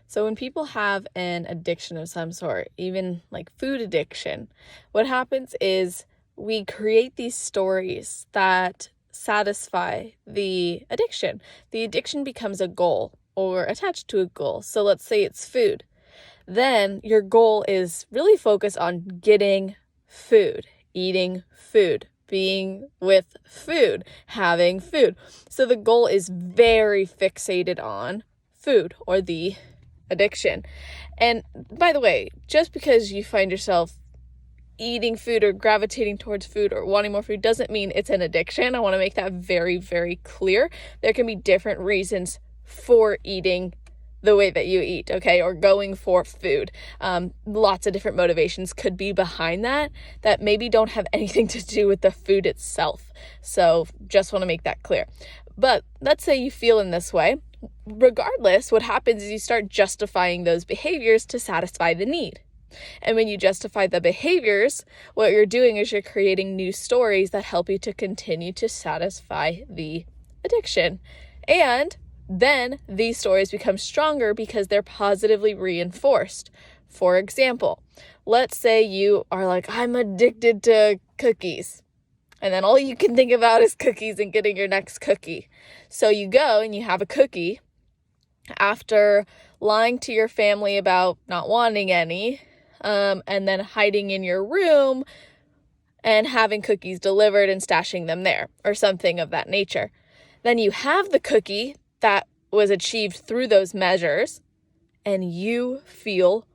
So when people have an addiction of some sort, even like food addiction, what happens is we create these stories that satisfy the addiction. The addiction becomes a goal or attached to a goal. So let's say it's food. Then your goal is really focused on getting food, eating food, being with food, having food. So the goal is very fixated on food or the addiction. And by the way, just because you find yourself eating food or gravitating towards food or wanting more food doesn't mean it's an addiction. I want to make that very, very clear. There can be different reasons for eating the way that you eat, okay, or going for food. Lots of different motivations could be behind that maybe don't have anything to do with the food itself. So just want to make that clear. But let's say you feel in this way. Regardless, what happens is you start justifying those behaviors to satisfy the need. And when you justify the behaviors, what you're doing is you're creating new stories that help you to continue to satisfy the addiction. And then these stories become stronger because they're positively reinforced. For example, let's say you are like, I'm addicted to cookies. And then all you can think about is cookies and getting your next cookie. So you go and you have a cookie after lying to your family about not wanting any, and then hiding in your room and having cookies delivered and stashing them there or something of that nature. Then you have the cookie that was achieved through those measures and you feel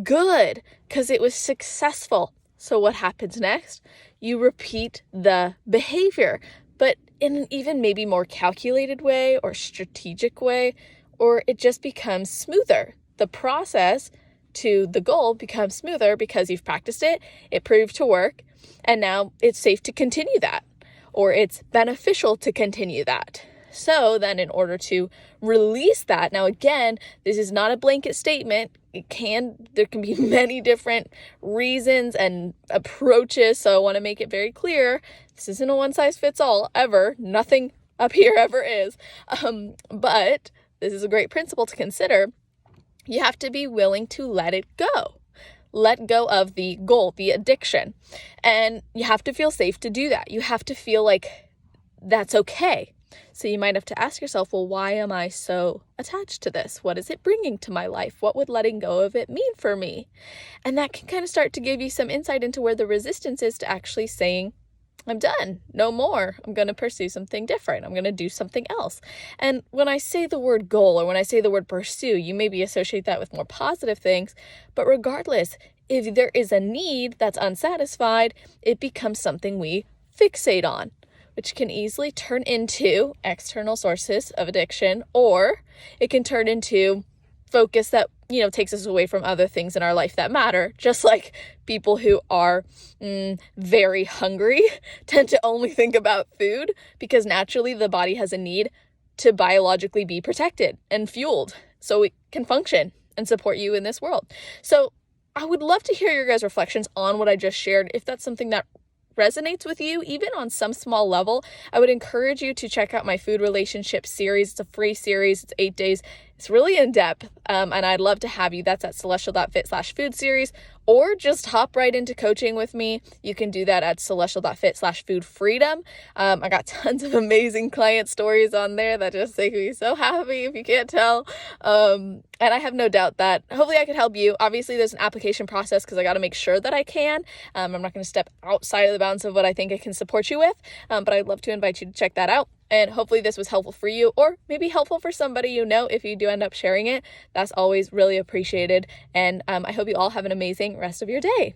good because it was successful. So what happens next? You repeat the behavior, but in an even maybe more calculated way or strategic way, or it just becomes smoother. The process to the goal becomes smoother because you've practiced it, it proved to work, and now it's safe to continue that, or it's beneficial to continue that. So then in order to release that, now again, this is not a blanket statement. There can be many different reasons and approaches. So I want to make it very clear. This isn't a one size fits all ever. Nothing up here ever is. But this is a great principle to consider. You have to be willing to let it go. Let go of the goal, the addiction. And you have to feel safe to do that. You have to feel like that's okay. So you might have to ask yourself, well, why am I so attached to this? What is it bringing to my life? What would letting go of it mean for me? And that can kind of start to give you some insight into where the resistance is to actually saying, I'm done, no more. I'm going to pursue something different. I'm going to do something else. And when I say the word goal or when I say the word pursue, you maybe associate that with more positive things. But regardless, if there is a need that's unsatisfied, it becomes something we fixate on, which can easily turn into external sources of addiction, or it can turn into focus that, takes us away from other things in our life that matter. Just like people who are very hungry tend to only think about food because naturally the body has a need to biologically be protected and fueled so it can function and support you in this world. So I would love to hear your guys' reflections on what I just shared. If that's something that resonates with you, even on some small level, I would encourage you to check out my food relationship series. It's a free series. It's 8 days. It's really in depth. And I'd love to have you. That's at celestial.fit/food series, or just hop right into coaching with me. You can do that at celestial.fit/food freedom. I got tons of amazing client stories on there that just make me so happy if you can't tell. And I have no doubt that hopefully I could help you. Obviously there's an application process because I got to make sure that I can. I'm not going to step outside of the bounds of what I think I can support you with. But I'd love to invite you to check that out. And hopefully this was helpful for you, or maybe helpful for somebody you know. If you do end up sharing it, that's always really appreciated. And I hope you all have an amazing rest of your day.